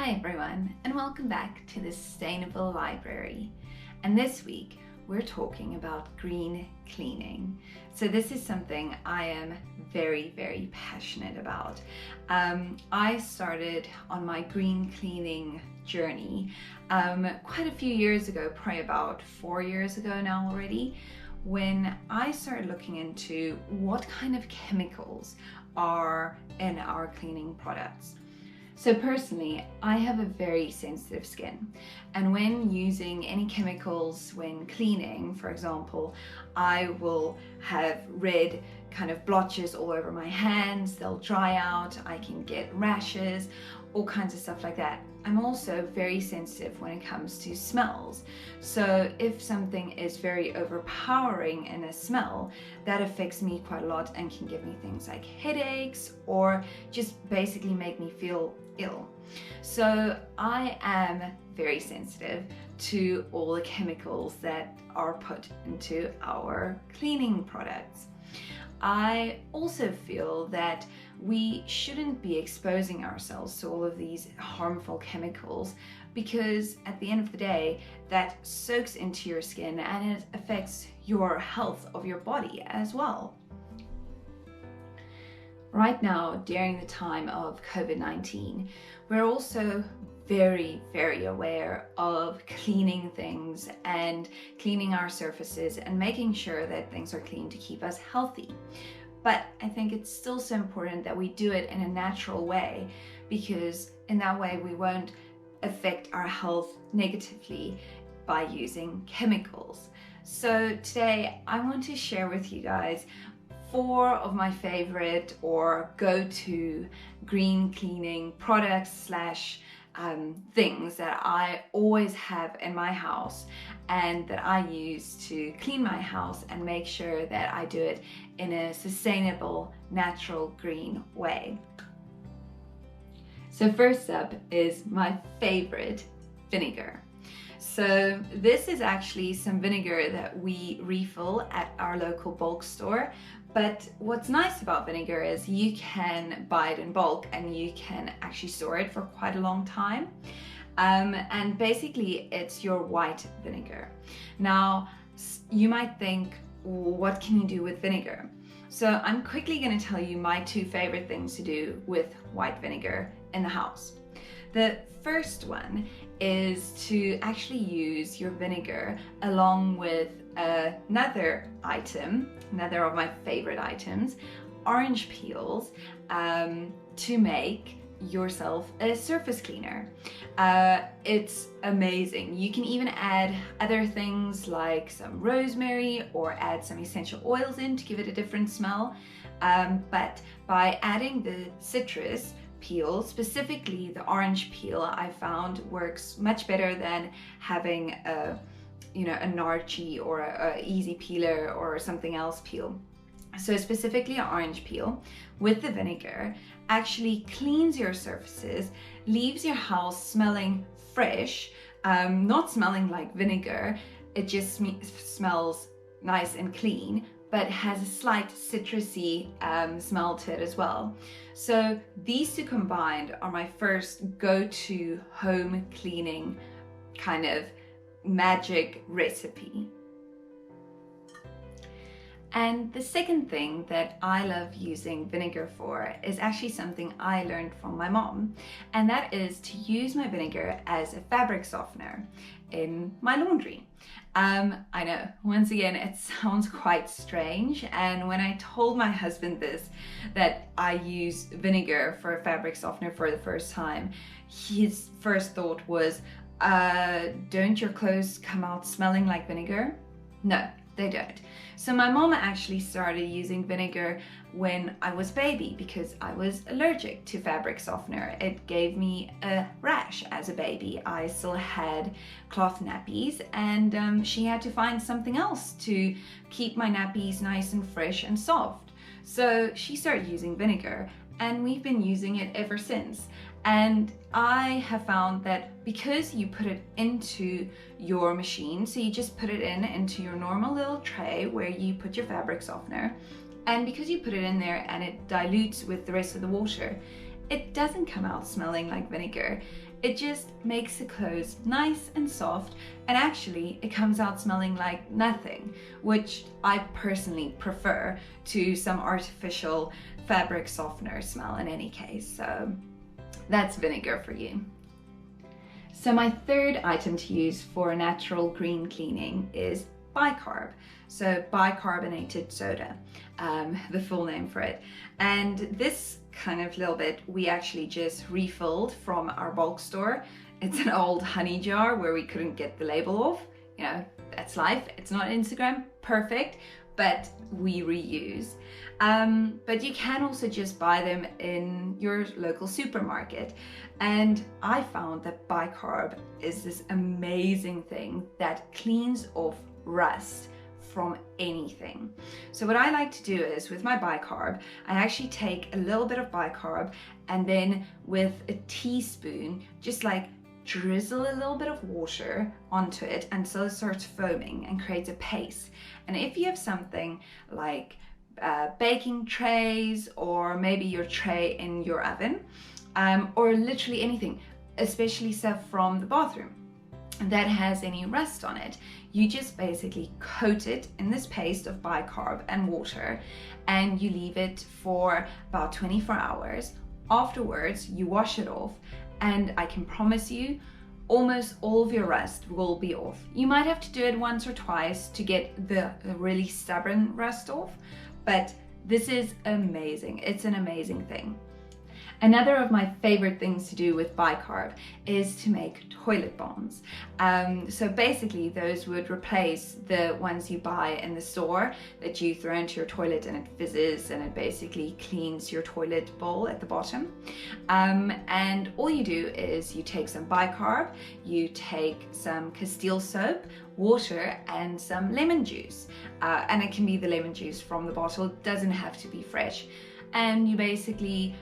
Hi everyone, and welcome back to the Sustainable Library. And this week we're talking about green cleaning. So this is something I am very passionate about. I started on my green cleaning journey quite a few years ago, probably about 4 years ago now already, when I started looking into what kind of chemicals are in our cleaning products. So personally, I have a very sensitive skin, and when using any chemicals when cleaning, for example, I will have red kind of blotches all over my hands, they'll dry out, I can get rashes, all kinds of stuff like that. I'm also very sensitive when it comes to smells. So if something is very overpowering in a smell, that affects me quite a lot and can give me things like headaches or just basically make me feel ill. So I am very sensitive to all the chemicals that are put into our cleaning products. I also feel that we shouldn't be exposing ourselves to all of these harmful chemicals, because at the end of the day that soaks into your skin and it affects your health of your body as well. Right now, during the time of COVID-19, we're also very aware of cleaning things and cleaning our surfaces and making sure that things are clean to keep us healthy. But I think it's still so important that we do it in a natural way, because in that way we won't affect our health negatively by using chemicals. So today I want to share with you guys 4 of my favorite or go-to green cleaning products slash things that I always have in my house and that I use to clean my house and make sure that I do it in a sustainable, natural, green way. So first up is my favorite, vinegar. So this is actually some vinegar that we refill at our local bulk store. But what's nice about vinegar is you can buy it in bulk and you can actually store it for quite a long time. And basically it's your white vinegar. Now, you might think, what can you do with vinegar? So I'm quickly going to tell you my 2 favorite things to do with white vinegar in the house. The first one is to actually use your vinegar along with another of my favorite items, orange peels, to make yourself a surface cleaner. It's amazing. You can even add other things like some rosemary or add some essential oils in to give it a different smell. But by adding the citrus peel, specifically the orange peel, I found works much better than having a Narchi or a easy peeler or something else peel. So specifically an orange peel with the vinegar actually cleans your surfaces, leaves your house smelling fresh, not smelling like vinegar. It just smells nice and clean, but has a slight citrusy smell to it as well. So these 2 combined are my first go-to home cleaning kind of magic recipe. And the second thing that I love using vinegar for is actually something I learned from my mom, and that is to use my vinegar as a fabric softener in my laundry. I know, once again, it sounds quite strange, and when I told my husband this, that I use vinegar for a fabric softener for the first time, his first thought was, don't your clothes come out smelling like vinegar? No, they don't. So my mom actually started using vinegar when I was a baby because I was allergic to fabric softener. It gave me a rash as a baby. I still had cloth nappies, and she had to find something else to keep my nappies nice and fresh and soft. So she started using vinegar, and we've been using it ever since. And I have found that because you put it into your machine, so you just put it into your normal little tray where you put your fabric softener, and because you put it in there and it dilutes with the rest of the water, it doesn't come out smelling like vinegar. It just makes the clothes nice and soft, and actually it comes out smelling like nothing, which I personally prefer to some artificial fabric softener smell in any case. So that's vinegar for you. So my third item to use for natural green cleaning is bicarb. So bicarbonated soda, the full name for it. And this kind of little bit we actually just refilled from our bulk store. It's an old honey jar where we couldn't get the label off. You know, that's life. It's not Instagram perfect, but we reuse. But you can also just buy them in your local supermarket. And I found that bicarb is this amazing thing that cleans off rust from anything. So what I like to do is with my bicarb, I actually take a little bit of bicarb and then with a teaspoon, just like drizzle a little bit of water onto it until it starts foaming and creates a paste. And if you have something like baking trays, or maybe your tray in your oven, or literally anything, especially stuff from the bathroom that has any rust on it, you just basically coat it in this paste of bicarb and water, and you leave it for about 24 hours. Afterwards, you wash it off, and I can promise you, almost all of your rust will be off. You might have to do it once or twice to get the really stubborn rust off, but this is amazing. It's an amazing thing. Another of my favorite things to do with bicarb is to make toilet bombs. So basically those would replace the ones you buy in the store that you throw into your toilet and it fizzes and it basically cleans your toilet bowl at the bottom. And all you do is you take some bicarb, you take some Castile soap, water and some lemon juice. And it can be the lemon juice from the bottle, it doesn't have to be fresh. And you basically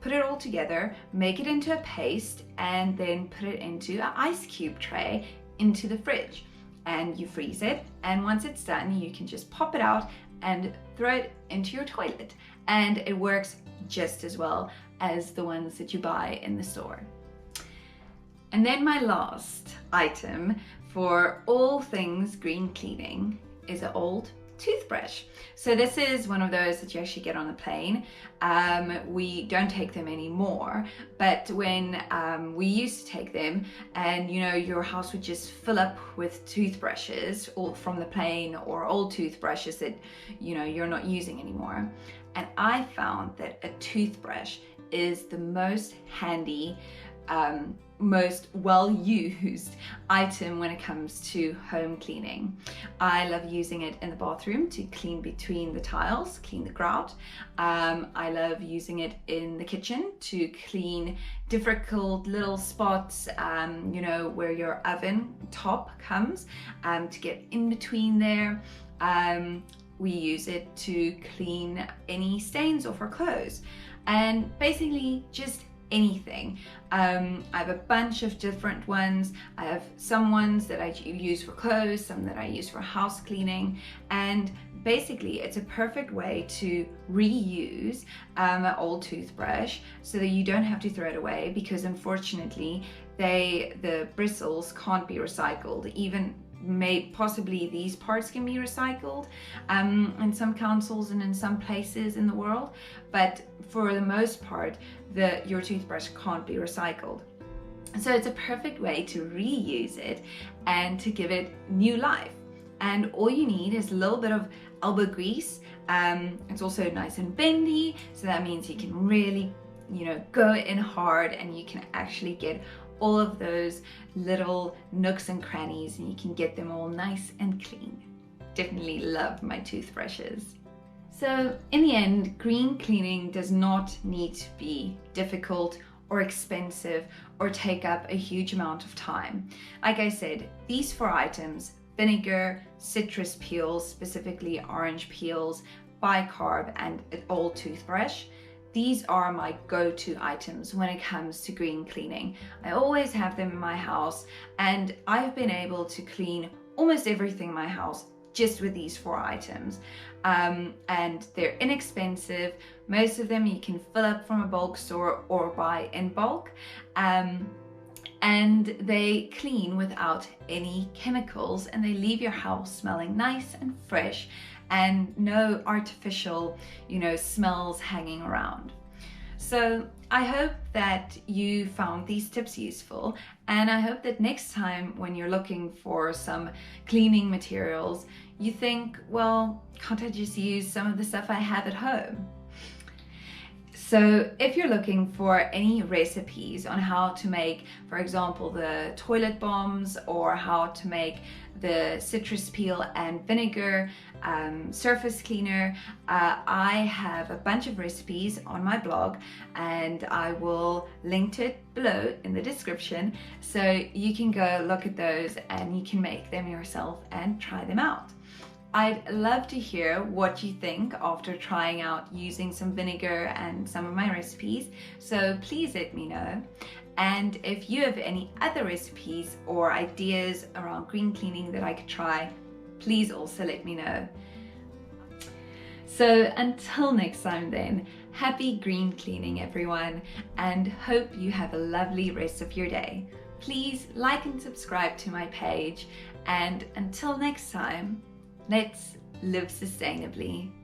put it all together, make it into a paste, and then put it into an ice cube tray into the fridge. And you freeze it, and once it's done, you can just pop it out and throw it into your toilet. And it works just as well as the ones that you buy in the store. And then my last item for all things green cleaning is an old toothbrush. So this is one of those that you actually get on a plane. We don't take them anymore, but when we used to take them, and you know, your house would just fill up with toothbrushes, all from the plane, or old toothbrushes that you know you're not using anymore. And I found that a toothbrush is the most handy, most well-used item when it comes to home cleaning. I love using it in the bathroom to clean between the tiles, clean the grout. I love using it in the kitchen to clean difficult little spots, you know, where your oven top comes, to get in between there. We use it to clean any stains off our clothes, and basically just anything. I have a bunch of different ones. I have some ones that I use for clothes, some that I use for house cleaning, and basically it's a perfect way to reuse an old toothbrush so that you don't have to throw it away, because unfortunately the bristles can't be recycled. Even possibly these parts can be recycled in some councils and in some places in the world, but for the most part your toothbrush can't be recycled. So it's a perfect way to reuse it and to give it new life. And all you need is a little bit of elbow grease. It's also nice and bendy, so that means you can really, you know, go in hard, and you can actually get all of those little nooks and crannies, and you can get them all nice and clean. Definitely love my toothbrushes. So in the end, green cleaning does not need to be difficult or expensive or take up a huge amount of time. Like I said, these 4 items, vinegar, citrus peels, specifically orange peels, bicarb, and an old toothbrush, these are my go-to items when it comes to green cleaning. I always have them in my house, and I've been able to clean almost everything in my house just with these 4 items. And they're inexpensive. Most of them you can fill up from a bulk store or buy in bulk. And they clean without any chemicals, and they leave your house smelling nice and fresh and no artificial, smells hanging around. So I hope that you found these tips useful, and I hope that next time when you're looking for some cleaning materials, you think, well, can't I just use some of the stuff I have at home? So if you're looking for any recipes on how to make, for example, the toilet bombs, or how to make the citrus peel and vinegar surface cleaner, I have a bunch of recipes on my blog, and I will link to it below in the description, so you can go look at those and you can make them yourself and try them out. I'd love to hear what you think after trying out using some vinegar and some of my recipes, so please let me know. And if you have any other recipes or ideas around green cleaning that I could try, please also let me know. So until next time then, happy green cleaning everyone, and hope you have a lovely rest of your day. Please like and subscribe to my page, and until next time, let's live sustainably.